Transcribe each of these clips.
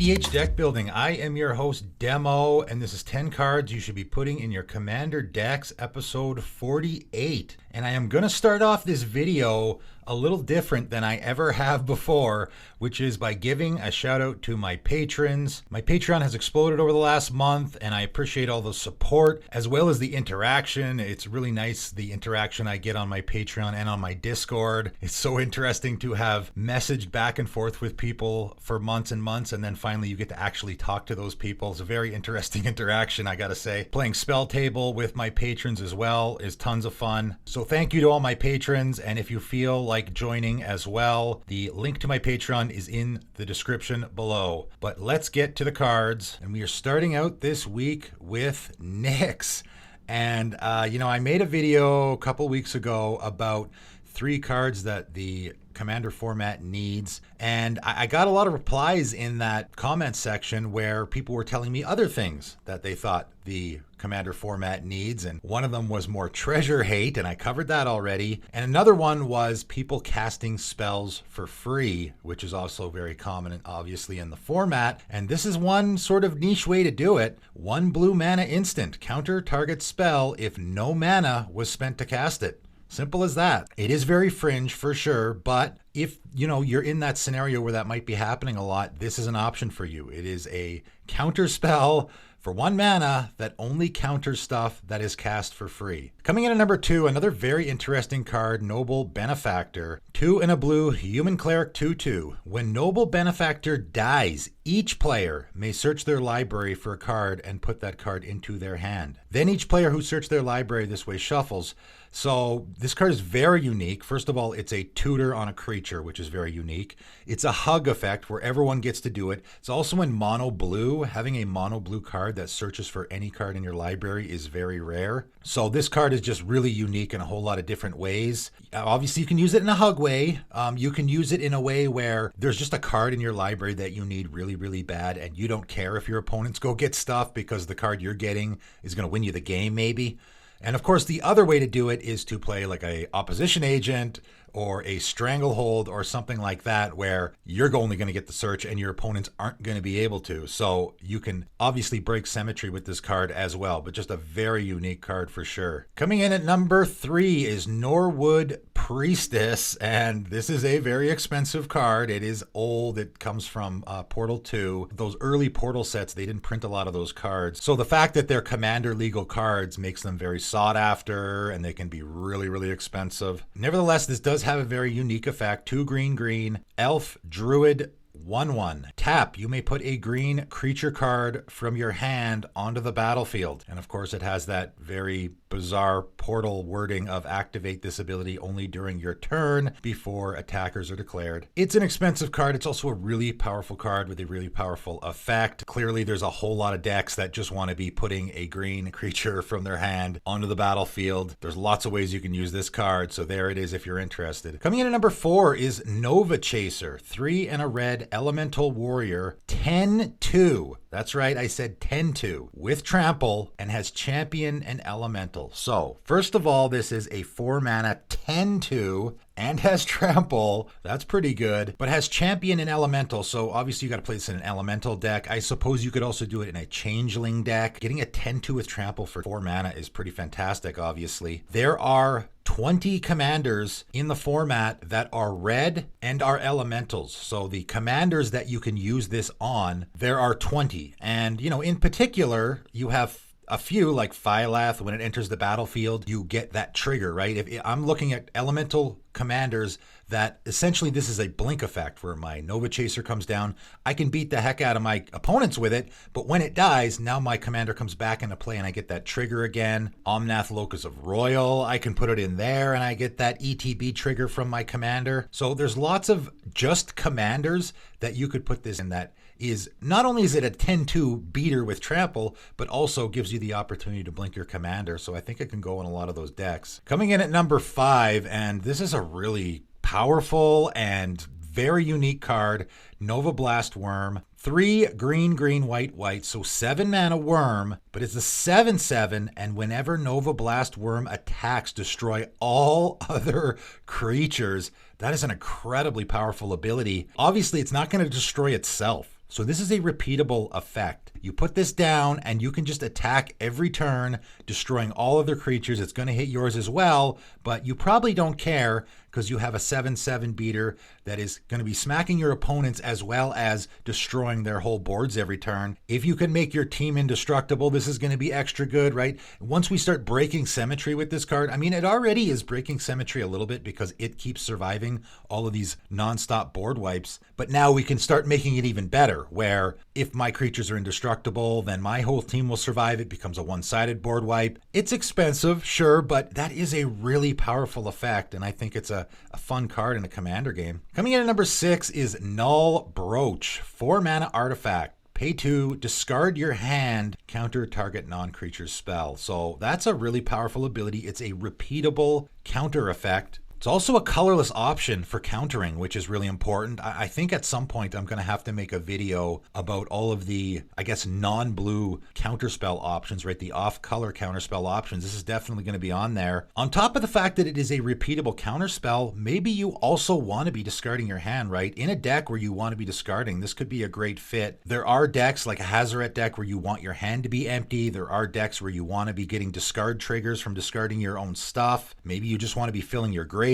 EDH deck building. I am your host, Demo, and this is 10 cards you should be putting in your Commander decks, episode 48. And I am going to start off this video a little different than I ever have before, which is by giving a shout out to my patrons. My Patreon has exploded over the last month, and I appreciate all the support as well as the interaction. It's really nice, the interaction I get on my Patreon and on my Discord. It's so interesting to have messaged back and forth with people for months and months, and then finally you get to actually talk to those people. It's a very interesting interaction, I gotta say. Playing Spell Table with my patrons as well is tons of fun. So thank you to all my patrons, and if you feel like joining as well, the link to my Patreon is in the description below. But let's get to the cards, and we are starting out this week with Nyx. And I made a video a couple weeks ago about 3 cards that the Commander format needs, and I got a lot of replies in that comment section where people were telling me other things that they thought the Commander format needs, and one of them was more treasure hate, and I covered that already, and another one was people casting spells for free, which is also very common obviously in the format, and this is one sort of niche way to do it. 1 blue mana instant, counter target spell if no mana was spent to cast it. Simple as that. It is very fringe for sure, but if you're in that scenario where that might be happening a lot, this is an option for you. It is a counter spell for 1 mana that only counters stuff that is cast for free. Coming in at number 2, another very interesting card, Noble Benefactor. 2 and a blue, human cleric 2/2. When Noble Benefactor dies, each player may search their library for a card and put that card into their hand. Then each player who searched their library this way shuffles. So this card is very unique. First of all, it's a tutor on a creature, which is very unique. It's a hug effect where everyone gets to do it. It's also in mono blue. Having a mono blue card that searches for any card in your library is very rare. So this card is just really unique in a whole lot of different ways. Obviously, you can use it in a hug way. You can use it in a way where there's just a card in your library that you need really, really bad, and you don't care if your opponents go get stuff because the card you're getting is going to win you the game maybe. And of course, the other way to do it is to play like a opposition agent or a stranglehold or something like that, where you're only going to get the search and your opponents aren't going to be able to. So you can obviously break symmetry with this card as well, but just a very unique card for sure. Coming in at number 3 is Norwood Priestess, and this is a very expensive card. It is old. It comes from Portal 2. Those early Portal sets, they didn't print a lot of those cards. So the fact that they're Commander legal cards makes them very sought after, and they can be really, really expensive. Nevertheless, this does have a very unique effect. 2 green, elf, druid, 1/1. Tap, you may put a green creature card from your hand onto the battlefield. And of course, it has that very bizarre Portal wording of activate this ability only during your turn before attackers are declared. It's an expensive card. It's also a really powerful card with a really powerful effect. Clearly, there's a whole lot of decks that just want to be putting a green creature from their hand onto the battlefield. There's lots of ways you can use this card, so there it is if you're interested. Coming in at number 4 is Nova Chaser. 3 and a red, elemental warrior, 10/2. That's right, I said 10/2 with trample, and has champion and elemental. So first of all, this is a 4 mana 10/2 and has trample. That's pretty good, but has champion and elemental. So obviously you got to play this in an elemental deck. I suppose you could also do it in a changeling deck. Getting a 10/2 with trample for 4 mana is pretty fantastic, obviously. There are 20 commanders in the format that are red and are elementals. So the commanders that you can use this on, there are 20. And, in particular, you have a few like Phylath. When it enters the battlefield, you get that trigger, right? If I'm looking at elemental commanders that essentially this is a blink effect where my Nova Chaser comes down, I can beat the heck out of my opponents with it, but when it dies, now my commander comes back into play and I get that trigger again. Omnath Locus of Royal, I can put it in there and I get that ETB trigger from my commander. So there's lots of just commanders that you could put this in that is not only is it a 10/2 beater with trample, but also gives you the opportunity to blink your commander. So I think it can go in a lot of those decks. Coming in at number 5, and this is a really powerful and very unique card, Nova Blast Worm. 3 green, white, so 7 mana worm, but it's a 7/7, and whenever Nova Blast Worm attacks, destroy all other creatures. That is an incredibly powerful ability. Obviously, it's not going to destroy itself. So this is a repeatable effect. You put this down and you can just attack every turn, destroying all other creatures. It's going to hit yours as well, but you probably don't care because you have a 7/7 beater that is going to be smacking your opponents as well as destroying their whole boards every turn. If you can make your team indestructible, this is going to be extra good, right? Once we start breaking symmetry with this card, I mean, it already is breaking symmetry a little bit because it keeps surviving all of these nonstop board wipes. But now we can start making it even better, where if my creatures are indestructible, then my whole team will survive. It becomes a one-sided board wipe. It's expensive, sure, but that is a really powerful effect, and I think it's a fun card in a commander game. Coming in at number 6 is Null, Broach, 4 mana artifact. Pay 2, discard your hand, counter target non-creature spell. So that's a really powerful ability. It's a repeatable counter effect. It's also a colorless option for countering, which is really important. I think at some point I'm going to have to make a video about all of the, I guess, non-blue counterspell options, right? The off-color counterspell options. This is definitely going to be on there. On top of the fact that it is a repeatable counterspell, maybe you also want to be discarding your hand, right? In a deck where you want to be discarding, this could be a great fit. There are decks like a Hazoret deck where you want your hand to be empty. There are decks where you want to be getting discard triggers from discarding your own stuff. Maybe you just want to be filling your graveyard.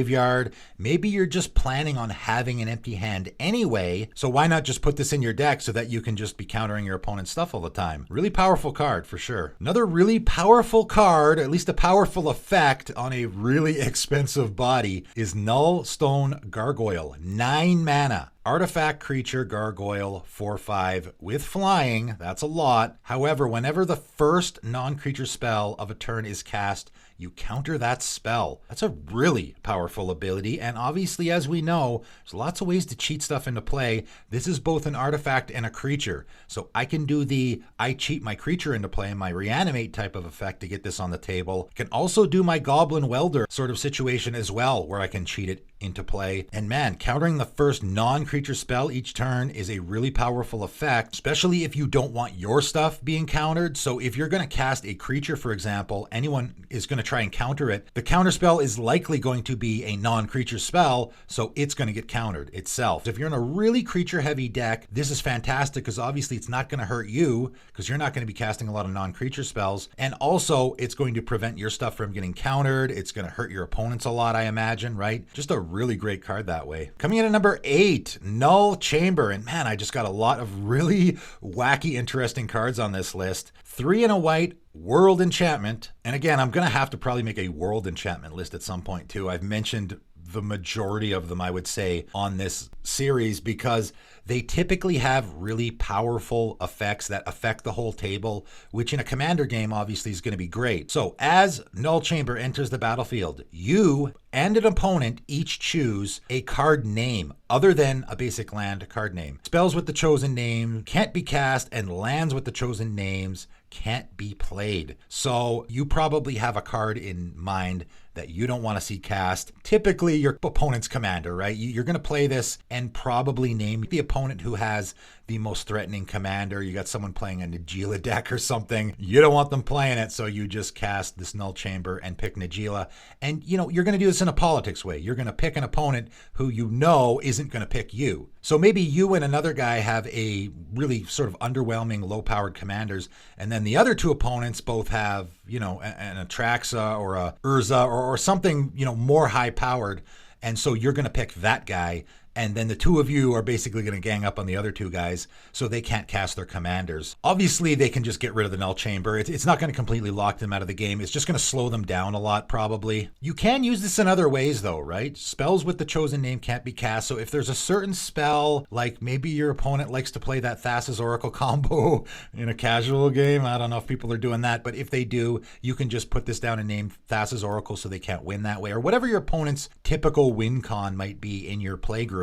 Maybe you're just planning on having an empty hand anyway, so why not just put this in your deck so that you can just be countering your opponent's stuff all the time? Really powerful card for sure. Another really powerful card, at least a powerful effect on a really expensive body, is Null Stone Gargoyle. 9 mana. Artifact creature Gargoyle, 4/5 with flying. That's a lot. However, whenever the first non-creature spell of a turn is cast, you counter that spell. That's a really powerful ability, and obviously, as we know, there's lots of ways to cheat stuff into play. This is both an artifact and a creature, so I can do the I cheat my creature into play, my reanimate type of effect to get this on the table. I can also do my Goblin Welder sort of situation as well, where I can cheat it into play. And man, countering the first non-creature spell each turn is a really powerful effect, especially if you don't want your stuff being countered. So if you're going to cast a creature, for example, anyone is going to try and counter it. The counter spell is likely going to be a non-creature spell, so it's going to get countered itself. If you're in a really creature-heavy deck, this is fantastic because obviously it's not going to hurt you because you're not going to be casting a lot of non-creature spells. And also, it's going to prevent your stuff from getting countered. It's going to hurt your opponents a lot, I imagine, right? Just a really great card that way. Coming in at number 8, Null Chamber. And man, I just got a lot of really wacky, interesting cards on this list. 3 and a white, World Enchantment. And again, I'm going to have to probably make a World Enchantment list at some point too. I've mentioned the majority of them, I would say, on this series because they typically have really powerful effects that affect the whole table, which in a commander game obviously is going to be great. So as Null Chamber enters the battlefield, you and an opponent each choose a card name other than a basic land card name. Spells with the chosen name can't be cast, and lands with the chosen names can't be played. So you probably have a card in mind that you don't want to see cast. Typically your opponent's commander, right? You're going to play this and probably name the opponent who has the most threatening commander. You got someone playing a Najeela deck or something. You don't want them playing it, so you just cast this Null Chamber and pick Najeela. And you know, you're going to do this in a politics way. You're going to pick an opponent who you know isn't going to pick you. So maybe you and another guy have a really sort of underwhelming low-powered commanders, and then the other two opponents both have, you know, an Atraxa or a Urza or something, you know, more high-powered, and so you're going to pick that guy. And then the two of you are basically going to gang up on the other two guys so they can't cast their commanders. Obviously, they can just get rid of the Null Chamber. It's not going to completely lock them out of the game. It's just going to slow them down a lot, probably. You can use this in other ways, though, right? Spells with the chosen name can't be cast. So if there's a certain spell, like maybe your opponent likes to play that Thassa's Oracle combo in a casual game. I don't know if people are doing that, but if they do, you can just put this down and name Thassa's Oracle so they can't win that way. Or whatever your opponent's typical win con might be in your play group.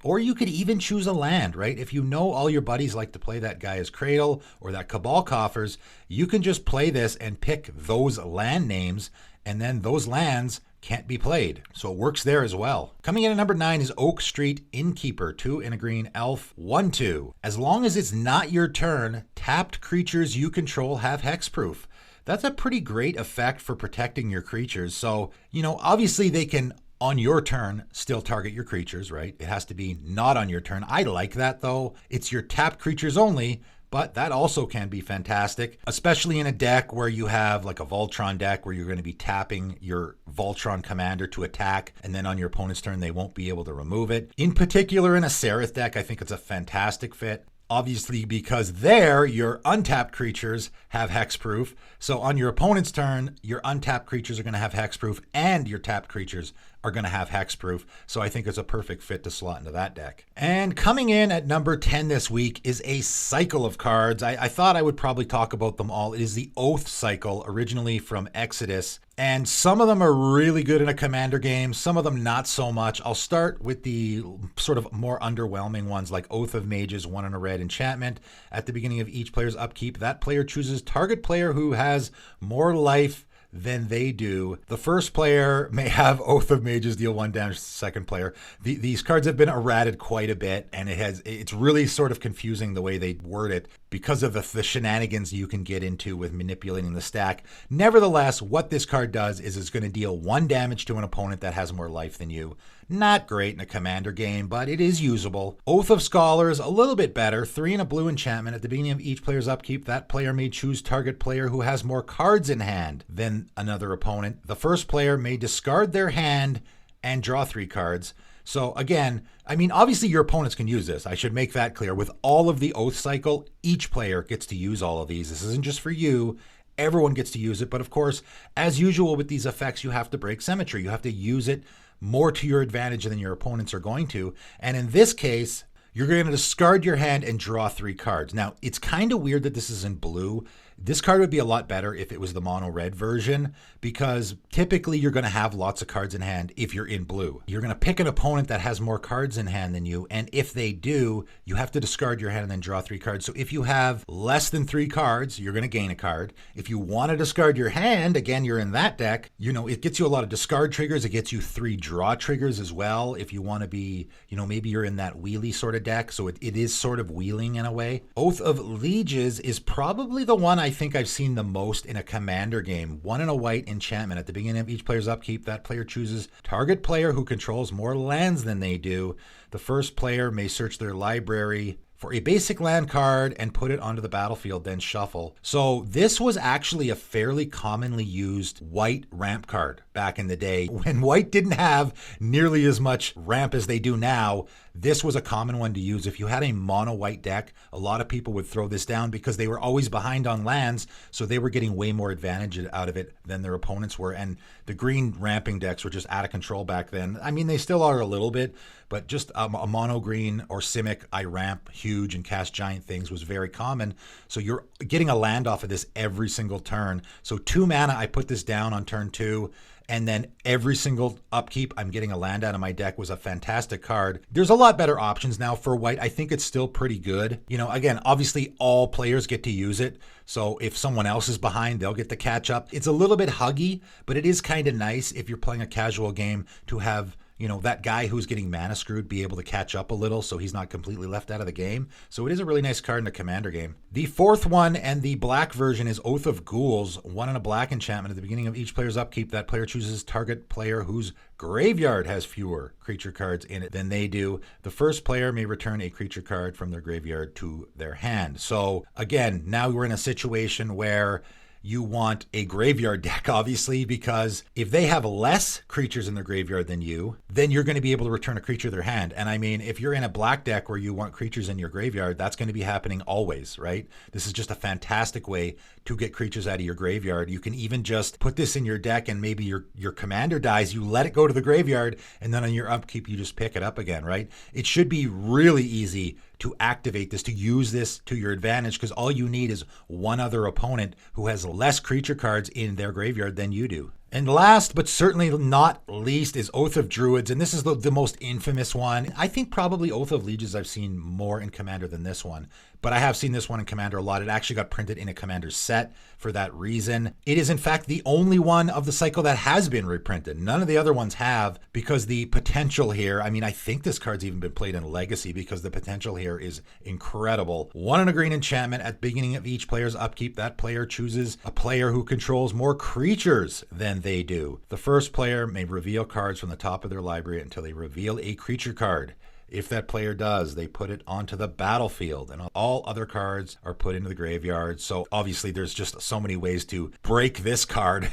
Or you could even choose a land, right? If you know all your buddies like to play that Gaia's Cradle or that Cabal Coffers, you can just play this and pick those land names, and then those lands can't be played. So it works there as well. Coming in at number 9 is Oak Street Innkeeper, 2 and a green elf, 1/2. As long as it's not your turn, tapped creatures you control have hexproof. That's a pretty great effect for protecting your creatures. So, you know, obviously they can on your turn, still target your creatures, right? It has to be not on your turn. I like that though. It's your tapped creatures only, but that also can be fantastic, especially in a deck where you have like a Voltron deck where you're going to be tapping your Voltron commander to attack, and then on your opponent's turn, they won't be able to remove it. In particular, in a Sereth deck, I think it's a fantastic fit. Obviously, because there, your untapped creatures have hexproof. So on your opponent's turn, your untapped creatures are going to have hexproof, and your tapped creatures are going to have hexproof. So I think it's a perfect fit to slot into that deck. And coming in at number 10 this week is a cycle of cards. I thought I would probably talk about them all. It is the Oath cycle, originally from Exodus. And some of them are really good in a commander game, some of them not so much. I'll start with the sort of more underwhelming ones like Oath of Mages, 1 and a red enchantment. At the beginning of each player's upkeep, that player chooses target player who has more life than they do. The first player may have Oath of Mages deal 1 damage to the second player. These cards have been errated quite a bit, and it's really sort of confusing the way they word it because of the shenanigans you can get into with manipulating the stack. Nevertheless, what this card does is it's going to deal 1 damage to an opponent that has more life than you. Not great in a commander game, but it is usable. Oath of Scholars, a little bit better. 3 and a blue enchantment. At the beginning of each player's upkeep, that player may choose target player who has more cards in hand than another opponent. The first player may discard their hand and draw 3 cards. So again, I mean, obviously your opponents can use this. I should make that clear. With all of the Oath cycle, each player gets to use all of these. This isn't just for you. Everyone gets to use it. But of course, as usual with these effects, you have to break symmetry. You have to use it more to your advantage than your opponents are going to. And in this case, you're going to discard your hand and draw 3 cards. Now, it's kind of weird that this is in blue. This card would be a lot better if it was the mono red version, because typically you're going to have lots of cards in hand if you're in blue. You're going to pick an opponent that has more cards in hand than you, and if they do, you have to discard your hand and then draw 3 cards. So if you have less than 3 cards, you're going to gain a card. If you want to discard your hand, again, you're in that deck, you know, it gets you a lot of discard triggers. It gets you 3 draw triggers as well. If you want to be, you know, maybe you're in that wheelie sort of deck, so it is sort of wheeling in a way. Oath of Lieges is probably the one I think I've seen the most in a commander game. 1 and a white enchantment. At the beginning of each player's upkeep, that player chooses target player who controls more lands than they do. The first player may search their library for a basic land card and put it onto the battlefield, then shuffle. So this was actually a fairly commonly used white ramp card back in the day. When white didn't have nearly as much ramp as they do now, this was a common one to use. If you had a mono white deck, a lot of people would throw this down because they were always behind on lands, so they were getting way more advantage out of it than their opponents were. And the green ramping decks were just out of control back then. I mean, they still are a little bit, but just a mono green or Simic, I ramp huge and cast giant things was very common. So you're getting a land off of this every single turn. So 2 mana, I put this down on turn 2. And then every single upkeep, I'm getting a land out of my deck was a fantastic card. There's a lot better options now for white. I think it's still pretty good. You know, again, obviously all players get to use it. So if someone else is behind, they'll get to catch up. It's a little bit huggy, but it is kind of nice if you're playing a casual game to have, you know, that guy who's getting mana screwed be able to catch up a little so he's not completely left out of the game. So it is a really nice card in a commander game. The fourth one and the black version is Oath of Ghouls, 1 and a black enchantment. At the beginning of each player's upkeep, that player chooses target player whose graveyard has fewer creature cards in it than they do. The first player may return a creature card from their graveyard to their hand. So again, now we're in a situation where you want a graveyard deck, obviously, because if they have less creatures in their graveyard than you, then you're going to be able to return a creature to their hand. And I mean, if you're in a black deck where you want creatures in your graveyard, that's going to be happening always, right? This is just a fantastic way to get creatures out of your graveyard. You can even just put this in your deck and maybe your commander dies, you let it go to the graveyard, and then on your upkeep, you just pick it up again, right? It should be really easy to activate this, to use this to your advantage, because all you need is one other opponent who has less creature cards in their graveyard than you do. And last, but certainly not least, is Oath of Druids, and this is the most infamous one. I think probably Oath of Lieges I've seen more in Commander than this one, but I have seen this one in Commander a lot. It actually got printed in a Commander set for that reason. It is in fact the only one of the cycle that has been reprinted. None of the other ones have, because the potential here, I mean, I think this card's even been played in Legacy because the potential here is incredible. 1 and a green enchantment. At the beginning of each player's upkeep, that player chooses a player who controls more creatures than and they do. The first player may reveal cards from the top of their library until they reveal a creature card. If that player does, they put it onto the battlefield, and all other cards are put into the graveyard. So obviously there's just so many ways to break this card.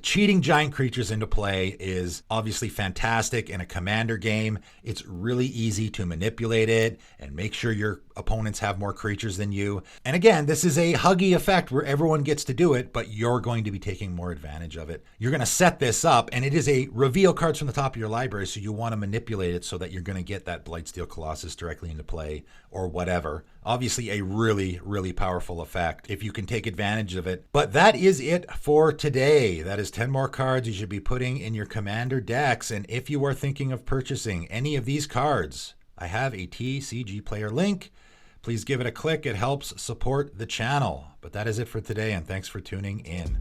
Cheating giant creatures into play is obviously fantastic in a commander game. It's really easy to manipulate it and make sure your opponents have more creatures than you. And again, this is a huggy effect where everyone gets to do it, but you're going to be taking more advantage of it. You're going to set this up, and it is a reveal cards from the top of your library, so you want to manipulate it so that you're going to get that Blightsteel Colossus directly into play or whatever. Obviously a really, really powerful effect if you can take advantage of it. But that is it for today. That is 10 more cards you should be putting in your commander decks. And if you are thinking of purchasing any of these cards, I have a TCG Player link. Please give it a click. It helps support the channel. But that is it for today, and thanks for tuning in.